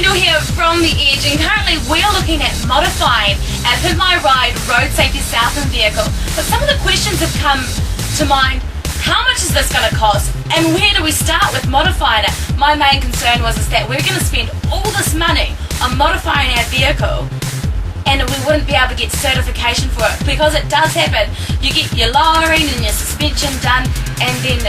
Kendall here from The Edge, and currently we're looking at modifying our Pimp My Ride Road Safety Southland vehicle. But some of the questions have come to mind. How much is this going to cost, and where do we start with modifying it? My main concern was that we're going to spend all this money on modifying our vehicle and we wouldn't be able to get certification for it, because it does happen. You get your lowering and your suspension done and then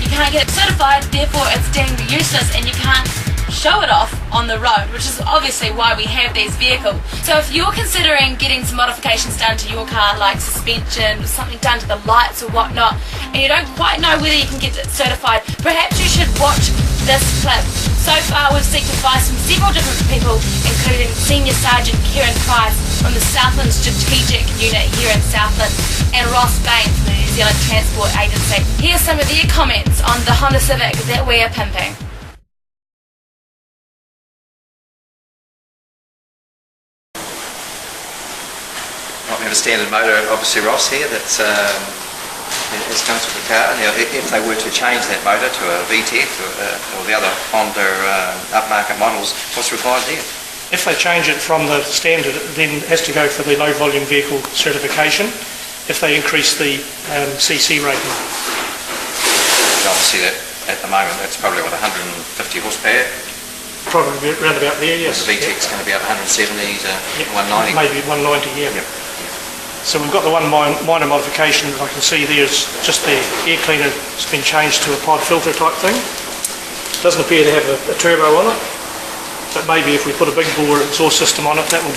you can't get it certified, therefore it's deemed useless and you can't show it off on the road, which is obviously why we have these vehicles. So if you're considering getting some modifications done to your car, like suspension, something done to the lights or whatnot, and you don't quite know whether you can get it certified, perhaps you should watch this clip. So far we've sought advice from several different people, including Senior Sergeant Kieran Price from the Southland Strategic Unit here in Southland, and Ross Bain from the New Zealand Transport Agency. Here's some of their comments on the Honda Civic that we are pimping. We have a standard motor, obviously, Ross, here that's it comes with the car. Now, if they were to change that motor to a VTEC or the other Honda upmarket models, what's required there? If they change it from the standard, it then has to go for the low volume vehicle certification if they increase the CC rating. Obviously, that at the moment that's probably what, 150 horsepower. Probably around about there, yes. The VTEC's going to be up 170 to 190. Maybe 190, yeah. Yep. So we've got the one minor modification I can see there is just the air cleaner has been changed to a pod filter type thing. It doesn't appear to have a turbo on it, but maybe if we put a big bore exhaust system on it, that would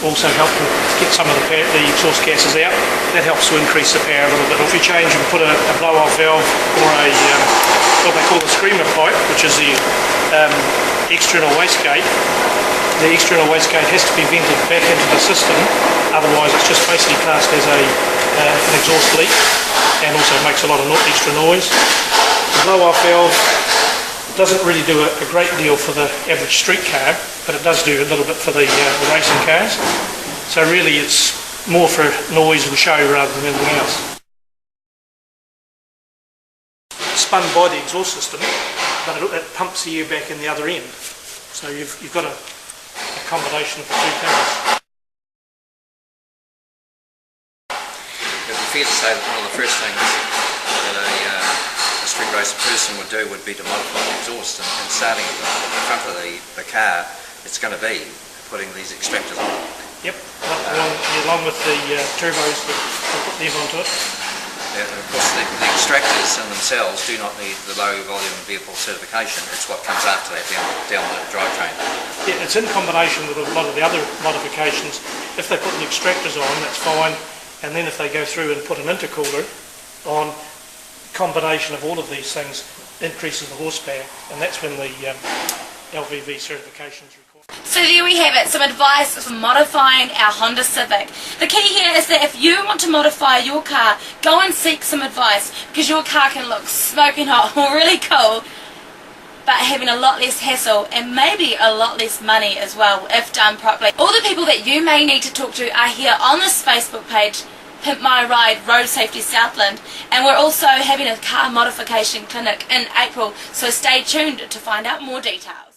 also help to get some of the exhaust gases out. That helps to increase the power a little bit. If we change and put a blow-off valve or a what they call a screamer pipe, which is the external wastegate, the external wastegate has to be vented back into the system, otherwise it's just basically classed as an exhaust leak and also makes a lot of extra noise. The blow-off valve doesn't really do a great deal for the average street car, but it does do a little bit for the racing cars. So really it's more for noise and show rather than anything else. It's spun by the exhaust system, but it pumps the air back in the other end. So you've got a combination of the two cars. It would be fair to say that one of the first things that a street racer person would do would be to modify the exhaust, and starting at the front of the car, it's going to be putting these extractors on. Yep, along with the turbos that put them onto it. Yeah, of course, the extractors in themselves do not need the low volume vehicle certification. It's what comes after that down the drivetrain. Yeah, it's in combination with a lot of the other modifications. If they put the extractors on, that's fine, and then if they go through and put an intercooler on, combination of all of these things increases the horsepower, and that's when the LVV certification is required. So there we have it, some advice for modifying our Honda Civic. The key here is that if you want to modify your car, go and seek some advice, because your car can look smoking hot or really cool, but having a lot less hassle and maybe a lot less money as well if done properly. All the people that you may need to talk to are here on this Facebook page, Pimp My Ride Road Safety Southland, and we're also having a car modification clinic in April, so stay tuned to find out more details.